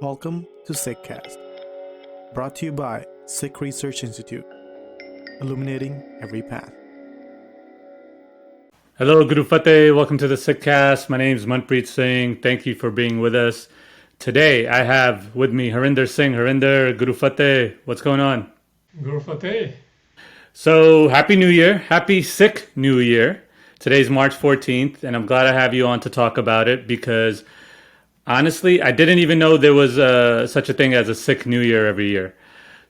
Welcome to SikhCast, brought to you by Sikh Research Institute, illuminating every path. Hello, Guru Fateh. Welcome to the SikhCast. My name is Manpreet Singh. Thank you for being with us. Today, I have with me Harinder Singh. Harinder, Guru Fateh, what's going on? Guru Fateh. So, Happy New Year. Happy Sikh New Year. Today's March 14th, and I'm glad I have you on to talk about it because honestly, I didn't even know there was such a thing as a Sikh New Year every year.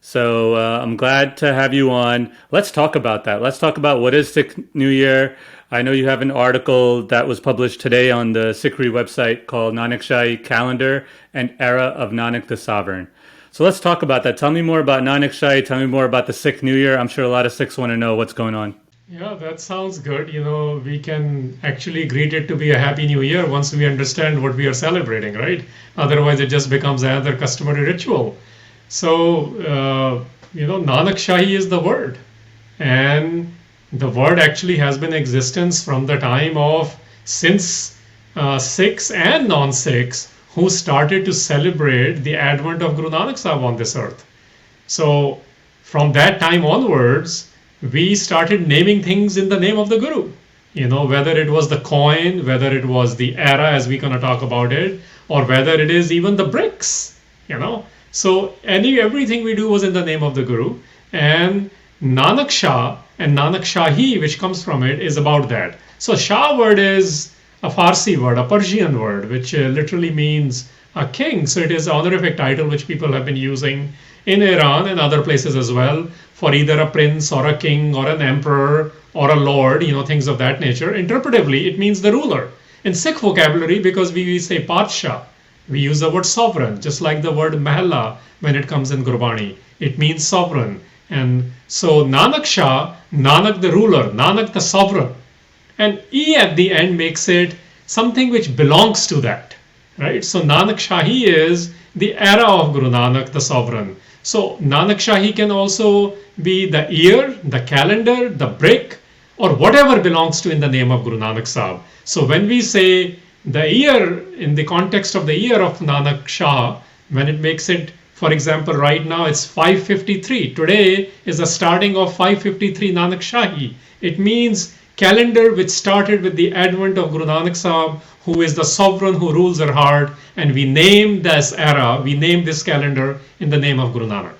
So I'm glad to have you on. Let's talk about that. Let's talk about what is Sikh New Year. I know you have an article that was published today on the SikhRI website called Nanakshahi Calendar and Era of Nanak the Sovereign. So let's talk about that. Tell me more about Nanakshahi. Tell me more about the Sikh New Year. I'm sure a lot of Sikhs want to know what's going on. Yeah, that sounds good. We can actually greet it to be a happy new year once we understand what we are celebrating, right? Otherwise, it just becomes another customary ritual. So, Nanakshahi is the word. And the word actually has been in existence from the time of since Sikhs and non-Sikhs who started to celebrate the advent of Guru Nanak Sahib on this earth. So, from that time onwards, we started naming things in the name of the Guru. Whether it was the coin, whether it was the era, as we're going to talk about it, or whether it is even the bricks. So everything we do was in the name of the Guru. And Nanak Shah and Nanak Shahi, which comes from it, is about that. So Shah word is a Farsi word, a Persian word, which literally means a king. So it is an honorific title which people have been using in Iran and other places as well for either a prince or a king or an emperor or a lord, things of that nature. Interpretively, it means the ruler. In Sikh vocabulary, because we say Padshah, we use the word sovereign, just like the word Mahalla when it comes in Gurbani. It means sovereign. And so Nanak Shah, Nanak the ruler, Nanak the sovereign. And E at the end makes it something which belongs to that, right? So Nanak Shahi is the era of Guru Nanak, the sovereign. So Nanak Shahi can also be the year, the calendar, the brick, or whatever belongs to in the name of Guru Nanak Sahib. So when we say the year in the context of the year of Nanak Shah, when it makes it, for example, right now it's 553. Today is the starting of 553 Nanak Shahi. It means calendar which started with the advent of Guru Nanak Sahib, who is the sovereign who rules our heart, and we name this era, we name this calendar in the name of Guru Nanak.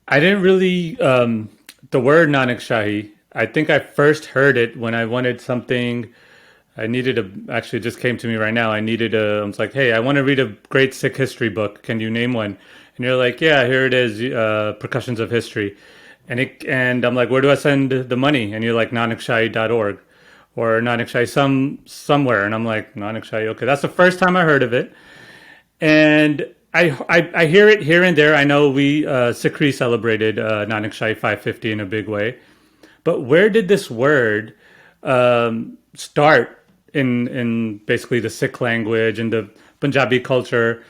I didn't really, the word Nanakshahi, I think I first heard it when I wanted something, actually it just came to me right now, I was like, hey, I want to read a great Sikh history book, can you name one? And you're like, yeah, here it is, Percussions of History. And I'm like, where do I send the money? And you're like, nanakshahi.org or Nanakshahi somewhere. And I'm like, Nanakshahi, okay. That's the first time I heard of it. And I hear it here and there. I know we, SikhRI celebrated Nanakshahi 550 in a big way. But where did this word start in basically the Sikh language and the Punjabi culture?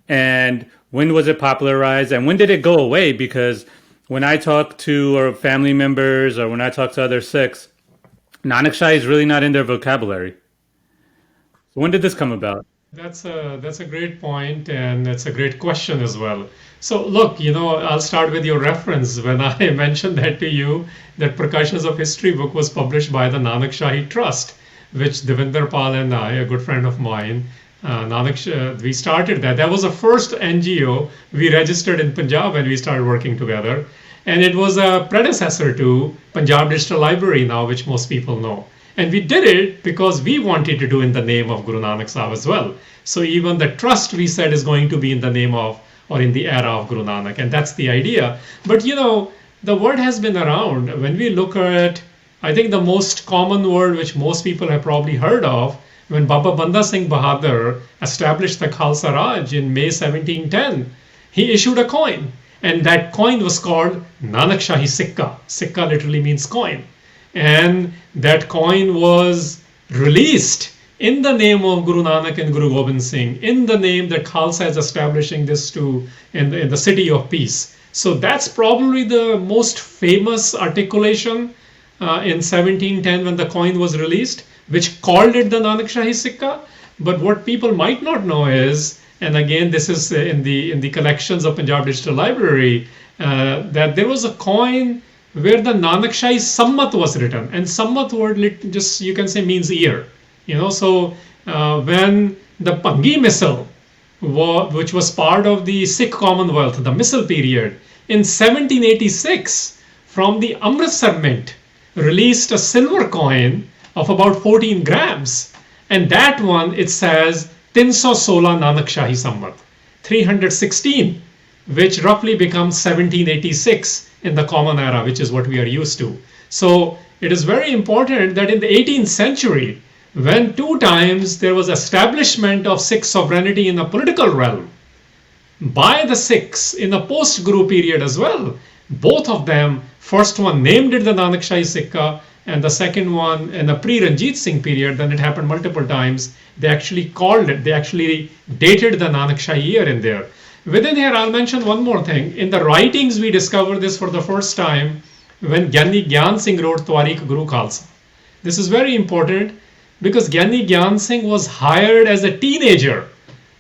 And when was it popularized? And when did it go away? Because when I talk to our family members or when I talk to other Sikhs, Nanakshahi is really not in their vocabulary. So when did this come about? That's a great point, and it's a great question as well. So look, I'll start with your reference. When I mentioned that to you, that Percussions of History book was published by the Nanakshahi Trust, which Devinder Pal and I, a good friend of mine, we started that. That was the first NGO we registered in Punjab when we started working together. And it was a predecessor to Punjab Digital Library now, which most people know. And we did it because we wanted to do in the name of Guru Nanak Sahib as well. So even the trust we said is going to be in the name of or in the era of Guru Nanak. And that's the idea. But the word has been around. When we look at, I think the most common word which most people have probably heard of, when Baba Banda Singh Bahadur established the Khalsa Raj in May 1710, he issued a coin. And that coin was called Nanakshahi Sikka. Sikka literally means coin. And that coin was released in the name of Guru Nanak and Guru Gobind Singh, in the name that Khalsa is establishing this in the city of peace. So that's probably the most famous articulation in 1710 when the coin was released, which called it the Nanakshahi Sikka. But what people might not know is and again, this is in the collections of Punjab Digital Library, that there was a coin where the Nanakshahi Sammat was written, and Sammat word just you can say means year. So when the Pangi missile, which was part of the Sikh Commonwealth, the missile period, in 1786, from the Amritsar Mint, released a silver coin of about 14 grams. And that one, it says 316 Nanakshahi Sammat, 316, which roughly becomes 1786 in the Common Era, which is what we are used to. So it is very important that in the 18th century, when two times there was establishment of Sikh sovereignty in the political realm by the Sikhs in the post-Guru period as well, both of them, first one named it the Nanakshahi Sikha, and the second one in the pre-Ranjit Singh period, then it happened multiple times, they actually called it, they actually dated the Nanakshahi year in there. Within here, I'll mention one more thing. In the writings, we discovered this for the first time when Gyani Gyan Singh wrote Twarikh Guru Khalsa. This is very important because Gyani Gyan Singh was hired as a teenager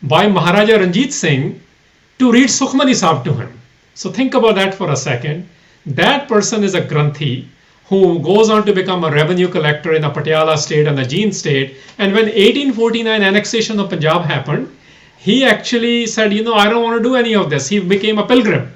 by Maharaja Ranjit Singh to read Sukhmani Sahib to him. So think about that for a second. That person is a Granthi who goes on to become a revenue collector in the Patiala state and the Jean state. And when 1849 annexation of Punjab happened, he actually said, I don't want to do any of this. He became a pilgrim.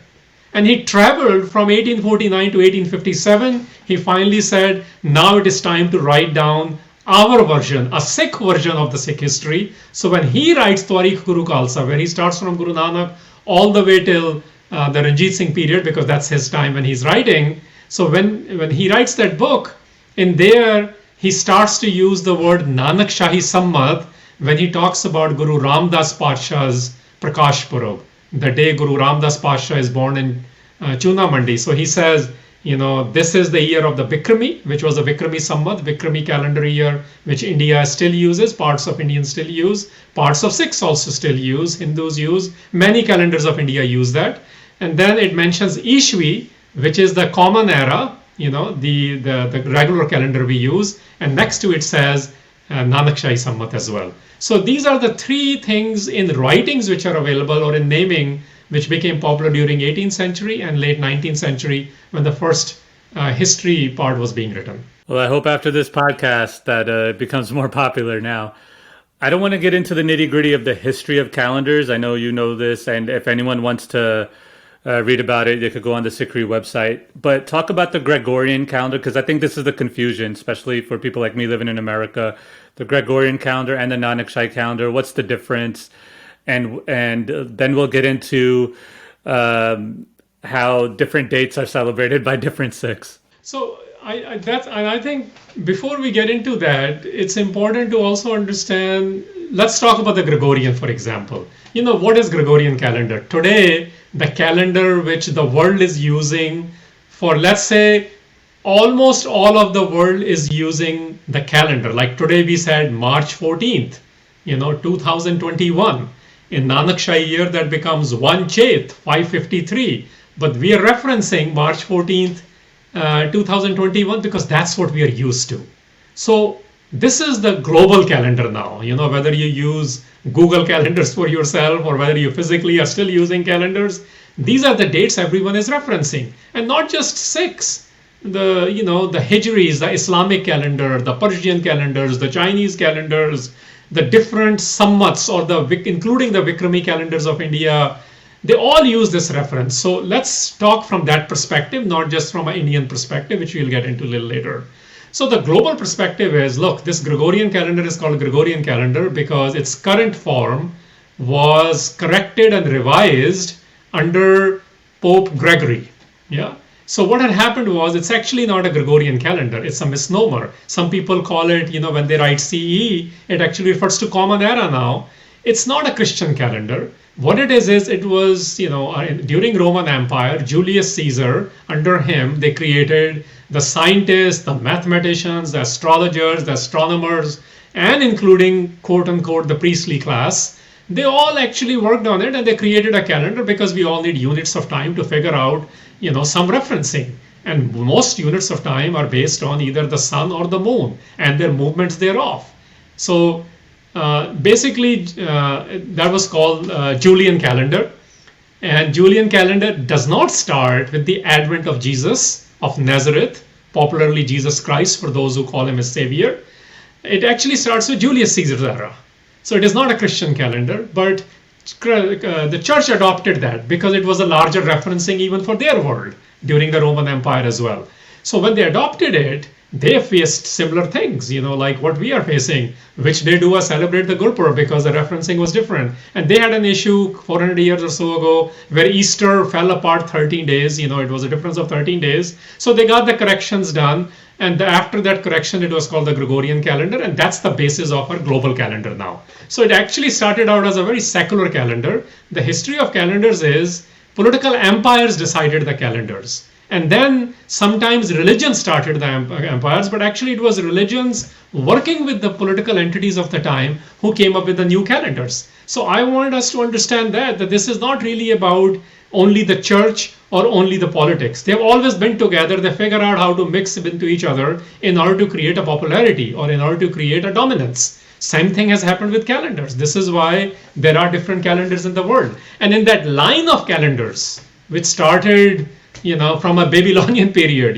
And he traveled from 1849 to 1857. He finally said, now it is time to write down our version, a Sikh version of the Sikh history. So when he writes Twarikh Guru Khalsa, where he starts from Guru Nanak all the way till the Ranjit Singh period, because that's his time when he's writing. So when he writes that book, in there, he starts to use the word Nanakshahi Sammat when he talks about Guru Ramdas Pasha's Prakash Purab, the day Guru Ramdas Pasha is born in Chuna Mandi. So he says, this is the year of the Vikrami, which was a Vikrami Sammat, Vikrami calendar year, which India still uses, parts of Indians still use, parts of Sikhs also still use, Hindus use, many calendars of India use that. And then it mentions Ishvi, which is the common era, the regular calendar we use. And next to it says Nanakshahi Sammat as well. So these are the three things in writings which are available or in naming, which became popular during 18th century and late 19th century when the first history part was being written. Well, I hope after this podcast that it becomes more popular now. I don't want to get into the nitty gritty of the history of calendars. I know you know this, and if anyone wants to read about it, you could go on the SikhRI website. But talk about the Gregorian calendar, because I think this is the confusion, especially for people like me living in America. The Gregorian calendar and the Nanakshahi calendar, what's the difference? And then we'll get into how different dates are celebrated by different Sikhs. So I think before we get into that, it's important to also understand, let's talk about the Gregorian, for example. What is Gregorian calendar? Today, the calendar which the world is using for, let's say, almost all of the world is using the calendar. Like today we said March 14th, 2021. In Nanakshahi year, that becomes 1 Chet, 553. But we are referencing March 14th, 2021, because that's what we are used to. So this is the global calendar now. Whether you use Google calendars for yourself or whether you physically are still using calendars, these are the dates everyone is referencing. And not just Sikhs. The Hijris, the Islamic calendar, the Persian calendars, the Chinese calendars, the different Sammats, or including the Vikrami calendars of India, they all use this reference. So let's talk from that perspective, not just from an Indian perspective, which we'll get into a little later. So the global perspective is, look, this Gregorian calendar is called Gregorian calendar because its current form was corrected and revised under Pope Gregory. Yeah. So what had happened was, it's actually not a Gregorian calendar. It's a misnomer. Some people call it, when they write CE, it actually refers to Common Era now. It's not a Christian calendar. What it is it was, during Roman Empire, Julius Caesar, under him, they created the scientists, the mathematicians, the astrologers, the astronomers, and including, quote unquote, the priestly class. They all actually worked on it, and they created a calendar because we all need units of time to figure out, some referencing. And most units of time are based on either the sun or the moon and their movements thereof. So Basically, that was called Julian calendar. And Julian calendar does not start with the advent of Jesus of Nazareth, popularly Jesus Christ for those who call him a savior. It actually starts with Julius Caesar's era. So it is not a Christian calendar, but the church adopted that because it was a larger referencing even for their world during the Roman Empire as well. So when they adopted it, they faced similar things, like what we are facing, which they do celebrate the Gurpurab because the referencing was different. And they had an issue 400 years or so ago where Easter fell apart 13 days. It was a difference of 13 days. So they got the corrections done. And after that correction, it was called the Gregorian calendar. And that's the basis of our global calendar now. So it actually started out as a very secular calendar. The history of calendars is political empires decided the calendars. And then sometimes religion started the empires, but actually it was religions working with the political entities of the time who came up with the new calendars. So I want us to understand that this is not really about only the church or only the politics. They've always been together. They figure out how to mix into each other in order to create a popularity or in order to create a dominance. Same thing has happened with calendars. This is why there are different calendars in the world. And in that line of calendars, which started from a Babylonian period,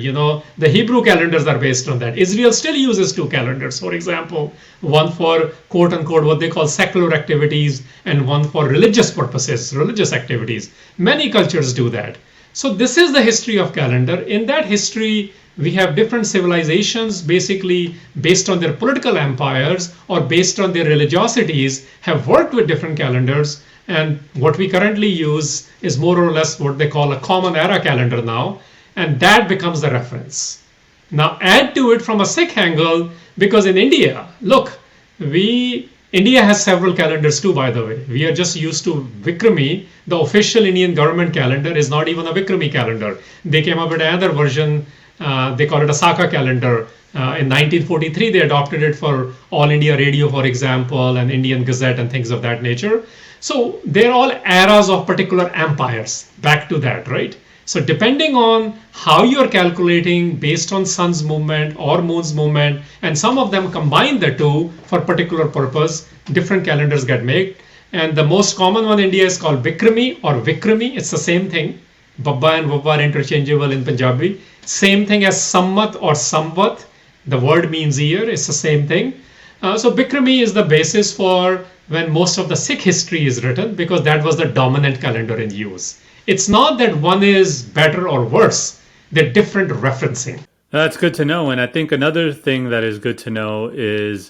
the Hebrew calendars are based on that. Israel still uses two calendars, for example, one for quote unquote what they call secular activities and one for religious purposes, religious activities. Many cultures do that. So this is the history of calendar. In that history, we have different civilizations basically based on their political empires or based on their religiosities have worked with different calendars. And what we currently use is more or less what they call a common era calendar now. And that becomes the reference. Now add to it from a Sikh angle, because in India, look, India has several calendars too, by the way. We are just used to Vikrami. The official Indian government calendar is not even a Vikrami calendar. They came up with another version. They call it a Saka calendar. In 1943, they adopted it for All India Radio, for example, and Indian Gazette and things of that nature. So they're all eras of particular empires. Back to that, right? So depending on how you're calculating based on sun's movement or moon's movement, and some of them combine the two for particular purpose, different calendars get made. And the most common one in India is called Vikrami or Vikrami. It's the same thing. Babba and Vabba are interchangeable in Punjabi. Same thing as Sammat or Samvat. The word means year. It's the same thing. So Vikrami is the basis for when most of the Sikh history is written, because that was the dominant calendar in use. It's not that one is better or worse. They're different referencing. That's good to know. And I think another thing that is good to know is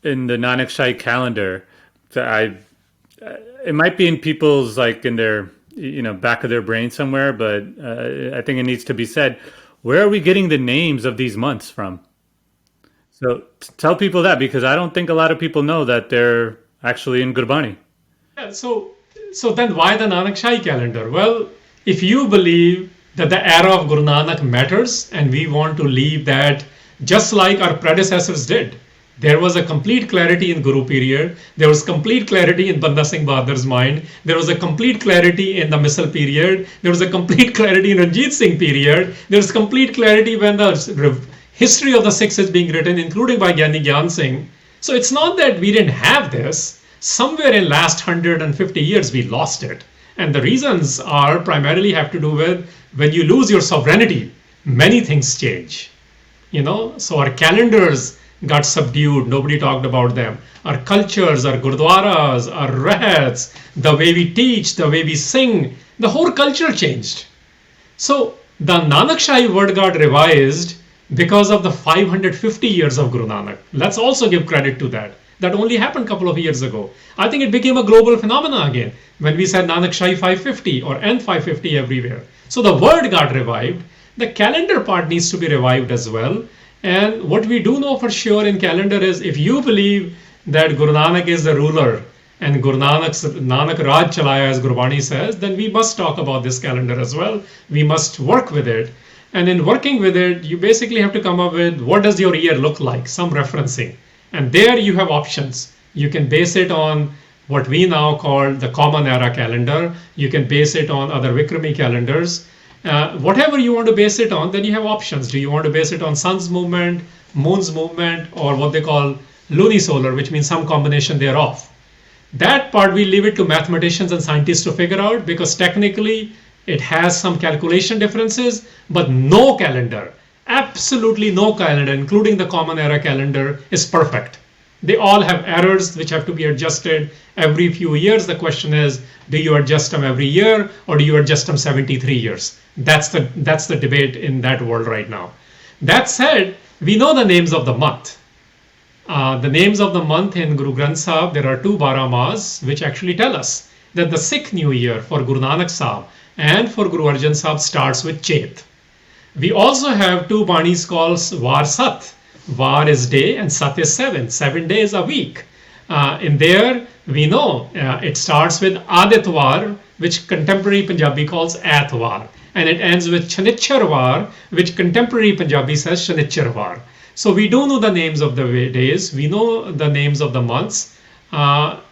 in the Nanakshahi calendar, it might be in people's in their back of their brain somewhere, but I think it needs to be said. Where are we getting the names of these months from? So tell people that, because I don't think a lot of people know that they're actually in Gurbani. Yeah, so then why the Nanakshahi calendar? Well, if you believe that the era of Guru Nanak matters and we want to leave that just like our predecessors did, there was a complete clarity in Guru period. There was complete clarity in Banda Singh Bahadur's mind. There was a complete clarity in the Misal period. There was a complete clarity in Ranjit Singh period. There was complete clarity when the history of the Sikhs is being written, including by Gyani Gyan Singh. So it's not that we didn't have this. Somewhere in last 150 years, we lost it. And the reasons are primarily have to do with when you lose your sovereignty, many things change. So our calendars got subdued. Nobody talked about them. Our cultures, our gurdwaras, our rahats, the way we teach, the way we sing, the whole culture changed. So the Nanakshahi word got revised because of the 550 years of Guru Nanak. Let's also give credit to that. That only happened a couple of years ago. I think it became a global phenomenon again when we said Nanakshahi 550 or N550 everywhere. So the word got revived. The calendar part needs to be revived as well. And what we do know for sure in calendar is if you believe that Guru Nanak is the ruler and Nanak Raj Chalaya, as Gurbani says, then we must talk about this calendar as well. We must work with it. And in working with it, you basically have to come up with what does your year look like, some referencing. And there you have options. You can base it on what we now call the common era calendar. You can base it on other Vikrami calendars. Whatever you want to base it on, then you have options. Do you want to base it on sun's movement, moon's movement, or what they call lunisolar, which means some combination thereof. That part we leave it to mathematicians and scientists to figure out, because technically it has some calculation differences, but no calendar, absolutely no calendar, including the common era calendar, is perfect. They all have errors which have to be adjusted every few years. The question is, do you adjust them every year, or do you adjust them 73 years? That's the debate in that world right now. That said, we know the names of the month. The names of the month in Guru Granth Sahib, there are two Baramas which actually tell us that the Sikh New Year for Guru Nanak Sahib and for Guru Arjan Sahib starts with Chet. We also have two Banis called Var Sat. Var is day and Sat is 7 days a week. In there, we know it starts with Aditwar, which contemporary Punjabi calls Atwar, and it ends with Shanichharwar, which contemporary Punjabi says Shanichharwar. So we do know the names of the days, we know the names of the months.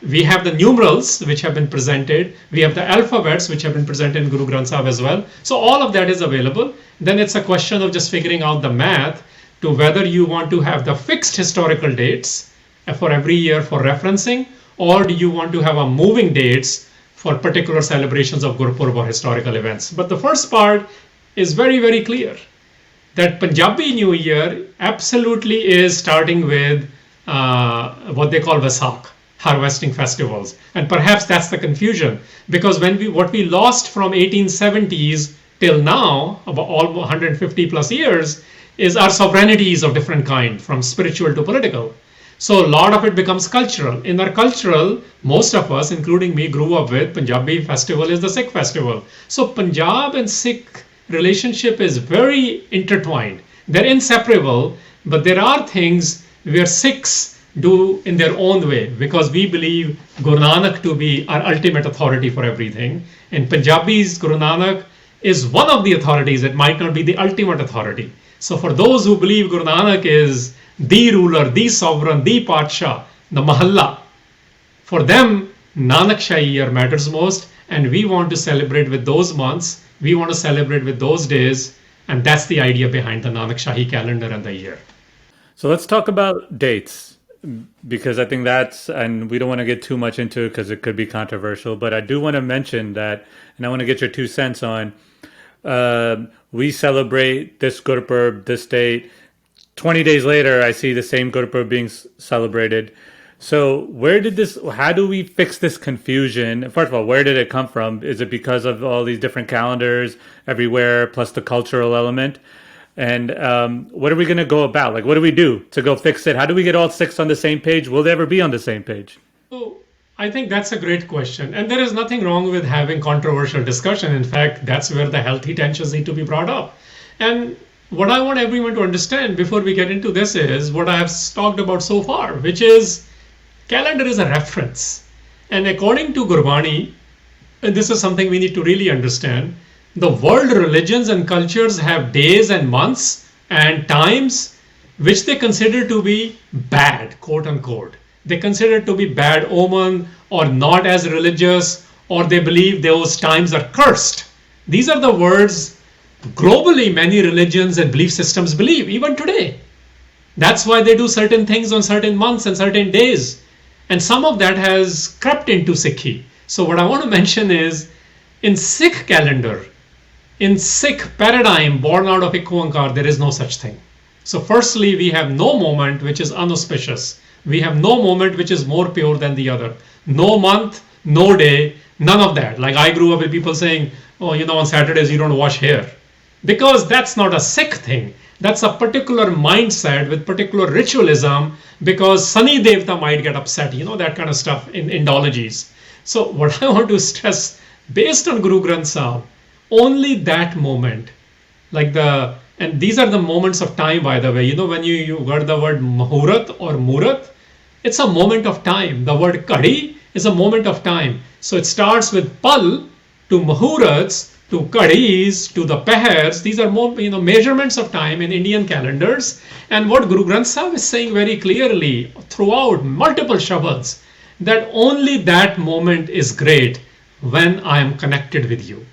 We have the numerals which have been presented. We have the alphabets which have been presented in Guru Granth Sahib as well. So all of that is available. Then it's a question of just figuring out the math to whether you want to have the fixed historical dates for every year for referencing, or do you want to have a moving dates for particular celebrations of Gurpurab or historical events. But the first part is very, very clear, that Punjabi New Year absolutely is starting with what they call Vaisakh, harvesting festivals. And perhaps that's the confusion, because what we lost from 1870s till now, about all 150 plus years, is our sovereignties of different kind, from spiritual to political. So a lot of it becomes cultural. In our cultural, most of us, including me, grew up with Punjabi festival is the Sikh festival. So Punjab and Sikh relationship is very intertwined. They're inseparable, but there are things where Sikhs do in their own way, because we believe Guru Nanak to be our ultimate authority for everything. In Punjabis, Guru Nanak is one of the authorities. It might not be the ultimate authority. So for those who believe Guru Nanak is the ruler, the sovereign, the Padsha, the Mahalla, for them, Nanakshahi year matters most, and we want to celebrate with those months, we want to celebrate with those days, and that's the idea behind the Nanakshahi calendar and the year. So let's talk about dates, because I think and we don't want to get too much into it because it could be controversial, but I do want to mention that, and I want to get your 2 cents on, we celebrate this Gurpurab, this date. 20 days later, I see the same Gurpurab being celebrated. So how do we fix this confusion? First of all, where did it come from? Is it because of all these different calendars everywhere, plus the cultural element? And what are we going to go about? Like, what do we do to go fix it? How do we get all Sikhs on the same page? Will they ever be on the same page? So I think that's a great question. And there is nothing wrong with having controversial discussion. In fact, that's where the healthy tensions need to be brought up. And what I want everyone to understand before we get into this is what I have talked about so far, which is calendar is a reference. And according to Gurbani, and this is something we need to really understand, the world religions and cultures have days and months and times which they consider to be bad, quote unquote. They consider to be bad omen or not as religious, or they believe those times are cursed. These are the words globally many religions and belief systems believe, even today. That's why they do certain things on certain months and certain days. And some of that has crept into SikhRI. So what I want to mention is, in Sikh calendar, in Sikh paradigm born out of Ik Oankar, there is no such thing. So firstly, we have no moment which is unauspicious. We have no moment which is more pure than the other. No month, no day, none of that. Like I grew up with people saying, oh, on Saturdays you don't wash hair. Because that's not a Sikh thing. That's a particular mindset with particular ritualism, because Sunny Devta might get upset, that kind of stuff in Indologies. So what I want to stress, based on Guru Granth Sahib, only that moment, and these are the moments of time, by the way. When you got the word Muhurat or Murat, it's a moment of time. The word Kadi is a moment of time. So it starts with Pal to Muhurats to Kadis to the Pahars. These are more measurements of time in Indian calendars. And what Guru Granth Sahib is saying very clearly throughout multiple shabads, that only that moment is great when I am connected with you.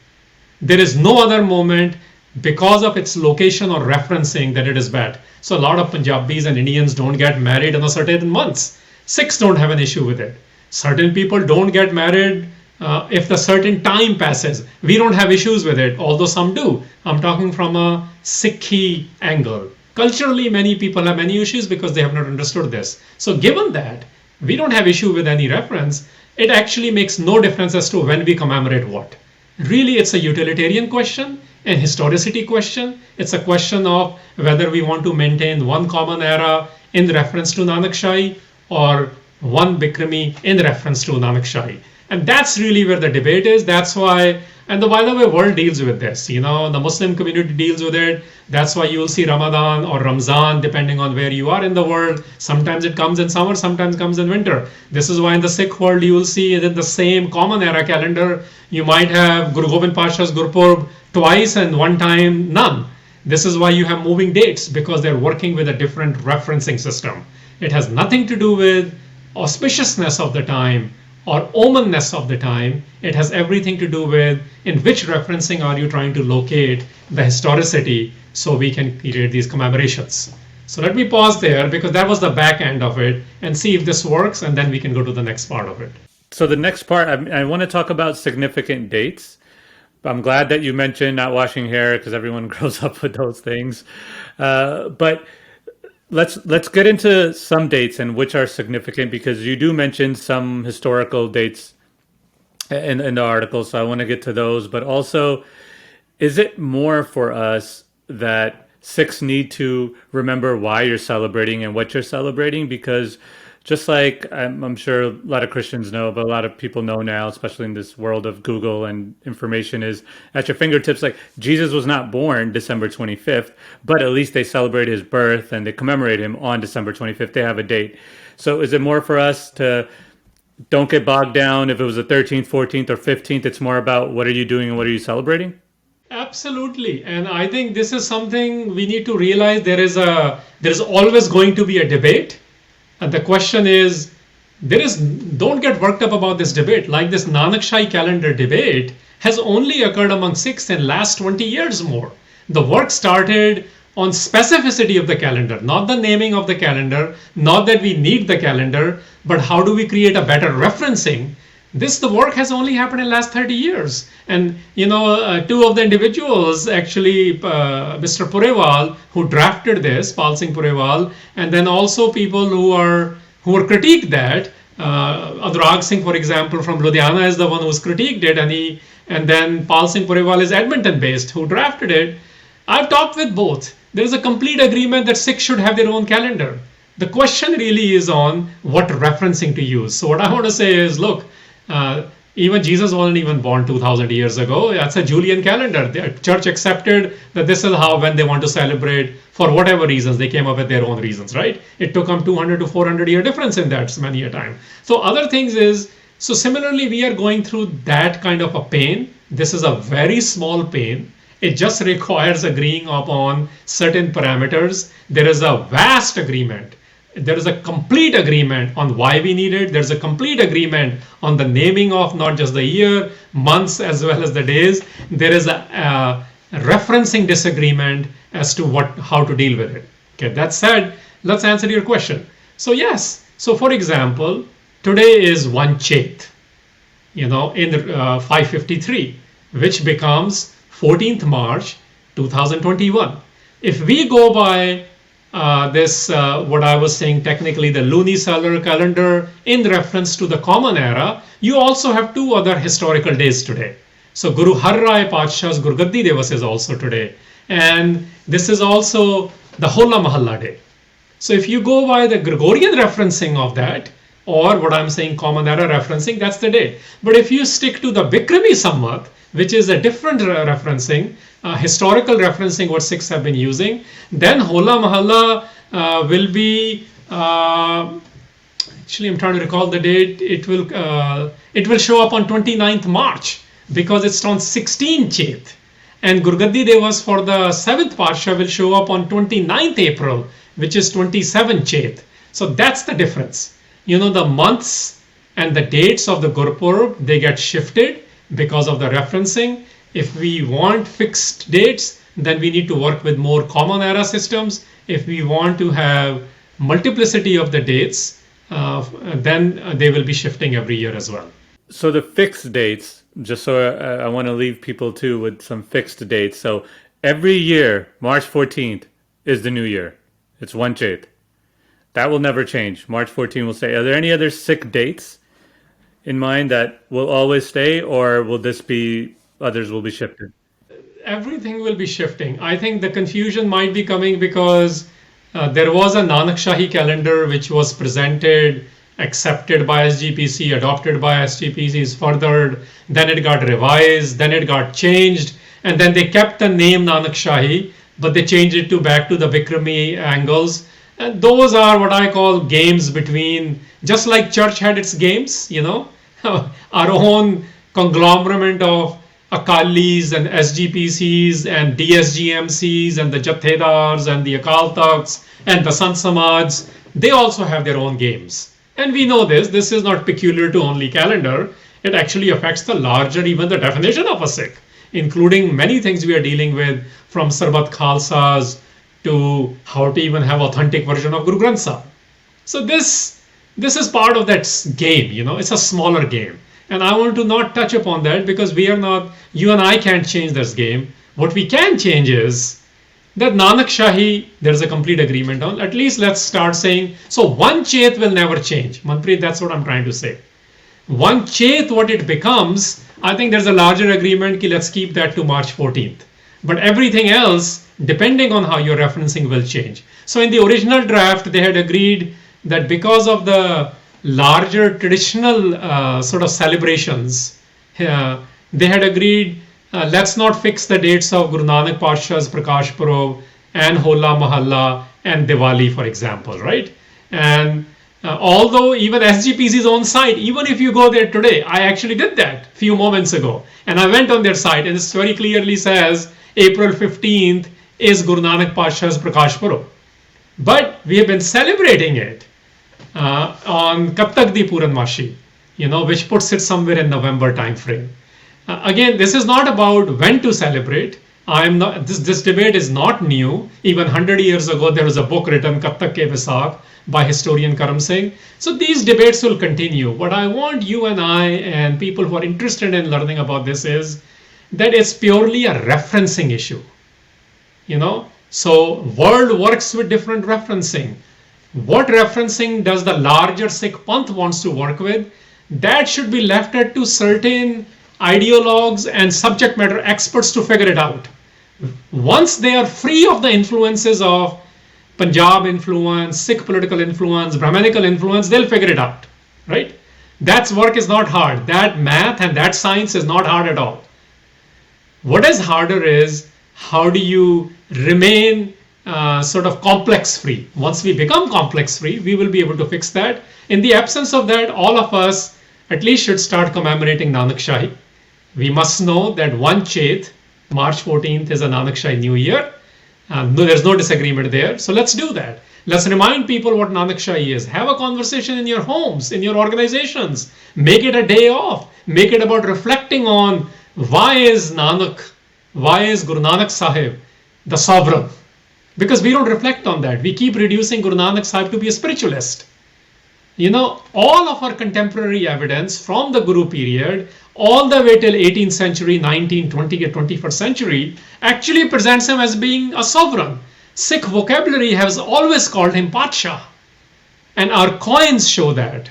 There is no other moment. because of its location or referencing that it is bad. So a lot of Punjabis and Indians don't get married in a certain months. Sikhs don't have an issue with it. Certain people don't get married if the certain time passes. We don't have issues with it, although some do. I'm talking from a SikhRI angle. Culturally, many people have many issues because they have not understood this. So given that we don't have issue with any reference, it actually makes no difference as to when we commemorate what. Really, it's a utilitarian question, an historicity question. It's a question of whether we want to maintain one common era in reference to Nanakshahi or one Bikrami in reference to Nanakshahi. And that's really where the debate is. That's why, and by the way, world deals with this. The Muslim community deals with it. That's why you will see Ramadan or Ramzan, depending on where you are in the world. Sometimes it comes in summer, sometimes comes in winter. This is why in the Sikh world, you will see it in the same common era calendar. You might have Guru Gobind Pasha's Gurpurb twice and one time none. This is why you have moving dates, because they're working with a different referencing system. It has nothing to do with auspiciousness of the time or omenness of the time. It has everything to do with in which referencing are you trying to locate the historicity so we can create these commemorations. So let me pause there because that was the back end of it and see if this works, and then we can go to the next part of it. So the next part, I want to talk about significant dates. I'm glad that you mentioned not washing hair because everyone grows up with those things. But let's get into some dates and which are significant, because you do mention some historical dates in the article. So I want to get to those. But also, is it more for us that Sikhs need to remember why you're celebrating and what you're celebrating? Because just like I'm sure a lot of Christians know, but a lot of people know now, especially in this world of Google and information is at your fingertips, like Jesus was not born December 25th, but at least they celebrate his birth and they commemorate him on December 25th. They have a date. So is it more for us to don't get bogged down if it was the 13th, 14th, or 15th? It's more about what are you doing and what are you celebrating? Absolutely. And I think this is something we need to realize. There is always going to be a debate. And the question is, don't get worked up about this debate. Like this Nanakshahi calendar debate has only occurred among Sikhs in last 20 years more. The work started on specificity of the calendar, not the naming of the calendar, not that we need the calendar, but how do we create a better referencing. The work has only happened in the last 30 years. And, two of the individuals, actually, Mr. Purewal, who drafted this, Pal Singh Purewal, and then also people who were critiqued that, Anurag Singh, for example, from Ludhiana is the one who's critiqued it, and then Pal Singh Purewal is Edmonton based, who drafted it. I've talked with both. There's a complete agreement that Sikhs should have their own calendar. The question really is on what referencing to use. So what I want to say is, look, even Jesus wasn't even born 2000 years ago. That's a Julian calendar. The church accepted that this is how, when they want to celebrate, for whatever reasons, they came up with their own reasons, right? It took them 200 to 400 year difference in that many a time. So other things is, so similarly, we are going through that kind of a pain. This is a very small pain. It just requires agreeing upon certain parameters. There is a vast agreement. There is a complete agreement on why we need it. There's a complete agreement on the naming of not just the year, months, as well as the days. There is a referencing disagreement as to how to deal with it. Okay, that said, let's answer your question. So yes, so for example, today is 1 Chet, in 553, which becomes 14th March 2021. If we go by what I was saying, technically the lunisolar calendar in reference to the common era, you also have two other historical days today. So Guru Har Rai Padshah's Gurgaddi Divas is also today. And this is also the Hola Mahalla Day. So if you go by the Gregorian referencing of that, or what I'm saying common era referencing, that's the day. But if you stick to the Bikrami Samvat, which is a different referencing, historical referencing what Sikhs have been using, then Hola Mahalla will be, actually I'm trying to recall the date, it will show up on 29th March because it's on 16th Chet. And Gurgaddi Devas for the 7th Parsha will show up on 29th April, which is 27th Chet. So that's the difference. The months and the dates of the Gurpurab, they get shifted because of the referencing. If we want fixed dates, then we need to work with more common era systems. If we want to have multiplicity of the dates, then they will be shifting every year as well. So the fixed dates, just so I want to leave people too with some fixed dates. So every year, March 14th is the new year. It's one Chet. That will never change. March 14th will stay. Are there any other Sikh dates in mind that will always stay, or will this be, others will be shifted? Everything will be shifting. I think the confusion might be coming because there was a Nanakshahi calendar which was presented, accepted by SGPC, adopted by SGPCs, furthered, then it got revised, then it got changed, and then they kept the name Nanakshahi, but they changed it to back to the Vikrami angles. And those are what I call games between, just like church had its games, our own conglomerate of Akalis and SGPCs and DSGMCs and the Jathedars and the Akal Takhts and the Sant Samaj, they also have their own games. And we know this is not peculiar to only calendar. It actually affects the larger, even the definition of a Sikh, including many things we are dealing with, from Sarbat Khalsas to how to even have authentic version of Guru Granth Sahib. So this is part of that game, it's a smaller game. And I want to not touch upon that because you and I can't change this game. What we can change is that Nanakshahi, there's a complete agreement on. At least let's start saying, so one Chet will never change. Manpreet, that's what I'm trying to say. One Chet, what it becomes, I think there's a larger agreement, let's keep that to March 14th. But everything else, depending on how you're referencing, will change. So in the original draft, they had agreed that because of the larger traditional sort of celebrations, they had agreed, let's not fix the dates of Guru Nanak Pasha's Prakash Purab and Hola Mahalla and Diwali, for example, right? And although even SGPC's own site, even if you go there today, I actually did that a few moments ago, and I went on their site and it very clearly says April 15th is Guru Nanak Pasha's Prakash Purab. But we have been celebrating it on Kaptak Di Puranmashi, which puts it somewhere in November timeframe. Again, this is not about when to celebrate. This debate is not new. Even 100 years ago, there was a book written, Kaptak Ke Vaisakh, by historian Karam Singh. So these debates will continue. What I want you and I and people who are interested in learning about this is that it's purely a referencing issue. So world works with different referencing. What referencing does the larger Sikh Panth wants to work with? That should be left to certain ideologues and subject matter experts to figure it out. Once they are free of the influences of Punjab influence, Sikh political influence, Brahmanical influence, they'll figure it out, right? That work is not hard. That math and that science is not hard at all. What is harder is how do you remain sort of complex free. Once we become complex free, we will be able to fix that. In the absence of that, all of us at least should start commemorating Nanakshahi. We must know that one Chet, March 14th, is a Nanakshahi New Year. There's no disagreement there. So let's do that. Let's remind people what Nanakshahi is. Have a conversation in your homes, in your organizations. Make it a day off. Make it about reflecting on why is Guru Nanak Sahib the sovereign? Because we don't reflect on that. We keep reducing Guru Nanak Sahib to be a spiritualist. All of our contemporary evidence from the Guru period, all the way till 18th century, 19th, 20th, 21st century, actually presents him as being a sovereign. Sikh vocabulary has always called him Patsha. And our coins show that.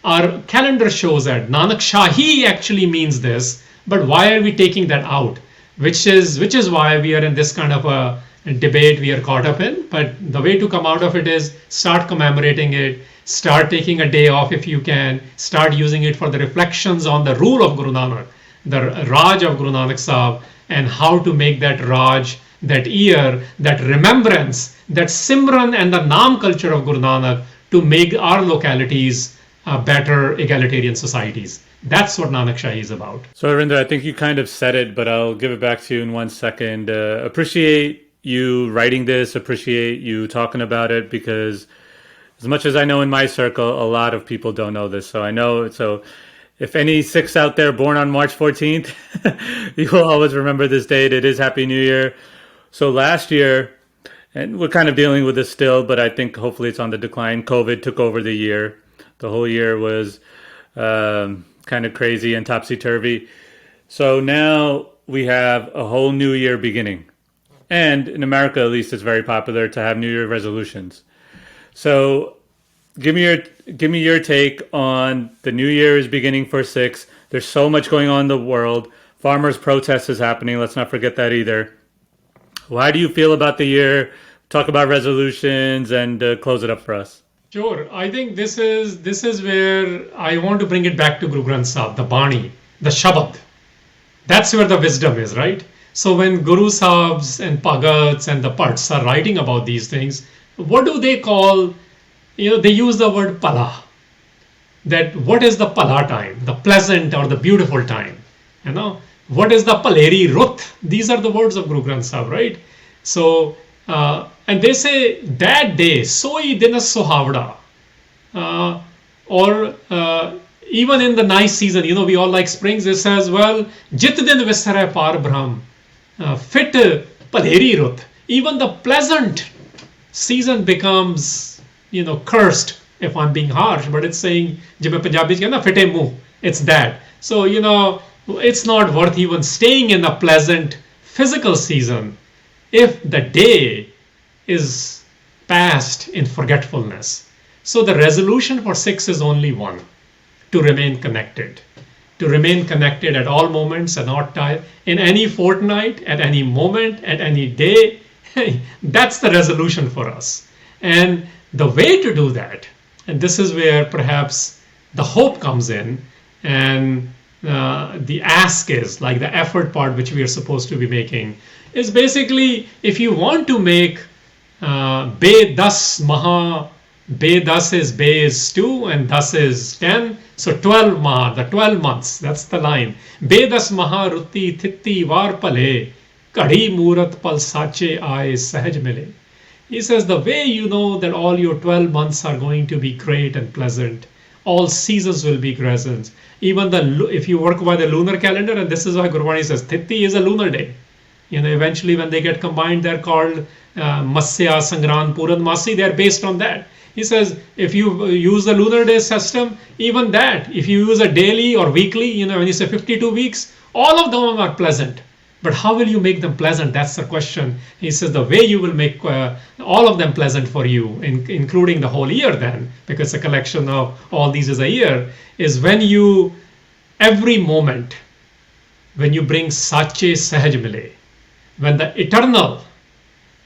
Our calendar shows that. Nanakshahi actually means this, but why are we taking that out? Which is why we are in this kind of a debate we are caught up in. But the way to come out of it is start commemorating it, start taking a day off if you can, start using it for the reflections on the rule of Guru Nanak, the Raj of Guru Nanak Sahib, and how to make that Raj, that year, that remembrance, that Simran and the Naam culture of Guru Nanak to make our localities better egalitarian societies. That's what Nanakshahi is about. So Harinder, I think you kind of said it, but I'll give it back to you in 1 second. Appreciate you writing this, appreciate you talking about it, because as much as I know in my circle, a lot of people don't know this. So if any Sikhs out there born on March 14th, you will always remember this date. It is Happy New Year. So last year, and we're kind of dealing with this still, but I think hopefully it's on the decline. COVID took over the year. The whole year was kind of crazy and topsy-turvy. So now we have a whole new year beginning. And in America, at least, it's very popular to have New Year resolutions. So give me your take on the New Year is beginning for Sikhs. There's so much going on in the world. Farmers' protest is happening. Let's not forget that either. How do you feel about the year? Talk about resolutions and close it up for us. Sure. I think this is where I want to bring it back to Guru Granth Sahib, the Bani, the Shabad. That's where the wisdom is, right? So when Guru Sahibs and Pagats and the Pats are writing about these things, what do they call, they use the word Pala. That what is the Pala time, the pleasant or the beautiful time? What is the Paleri Ruth? These are the words of Guru Granth Sahib, right? So, and they say that day, soi dina sohavda, or even in the nice season, we all like springs. It says, well, jit din visare par brahm, fit paleri ruth. Even the pleasant season becomes, cursed, if I'm being harsh, but it's saying, jimme Punjabi na fitte muh. It's that. So, it's not worth even staying in a pleasant physical season if the day is passed in forgetfulness. So the resolution for Sikhs is only one: to remain connected. To remain connected at all moments and all time, in any fortnight, at any moment, at any day. That's the resolution for us. And the way to do that, and this is where perhaps the hope comes in, and the ask is, like the effort part which we are supposed to be making, is basically, if you want to make Be Das Maha, Be Das is Be is 2 and Das is 10. So 12 Maha, the 12 months, that's the line. Be Das Maha Rutti Thitti Var Pale, Kadi Murat Pal Sache Aaye Sahaj Mile. He says the way you know that all your 12 months are going to be great and pleasant, all seasons will be present. Even if you work by the lunar calendar, and this is why Gurbani says Thitti is a lunar day. Eventually when they get combined, they're called Masya, Sangran, Puran, Masi. They're based on that. He says if you use the lunar day system, even that, if you use a daily or weekly, when you say 52 weeks, all of them are pleasant. But how will you make them pleasant? That's the question. He says the way you will make all of them pleasant for you, including the whole year then, because a collection of all these is a year, is when you, every moment, when you bring Sache Sahaj Mile, when the eternal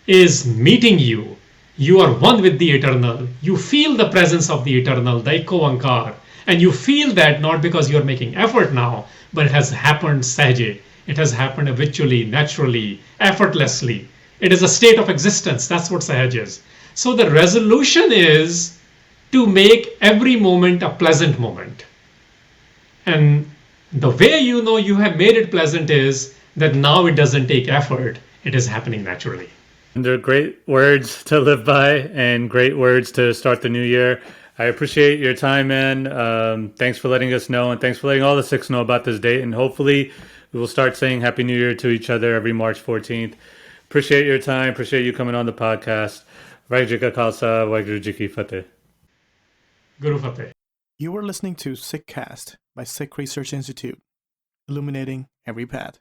is meeting you, you are one with the eternal. You feel the presence of the eternal, the Eko Ankar. And you feel that not because you're making effort now, but it has happened Sahaje. It has happened habitually, naturally, effortlessly. It is a state of existence. That's what Sahaj is. So the resolution is to make every moment a pleasant moment. And the way you know you have made it pleasant is that now it doesn't take effort. It is happening naturally. And they're great words to live by and great words to start the new year. I appreciate your time, man. Thanks for letting us know, and thanks for letting all the Sikhs know about this date. And hopefully we will start saying Happy New Year to each other every March 14th. Appreciate your time. Appreciate you coming on the podcast. Vaheguru Ka Khalsa, Vaheguru Ji Ki Fateh. Guru Fateh. You are listening to SikhCast by Sikh Research Institute, illuminating every path.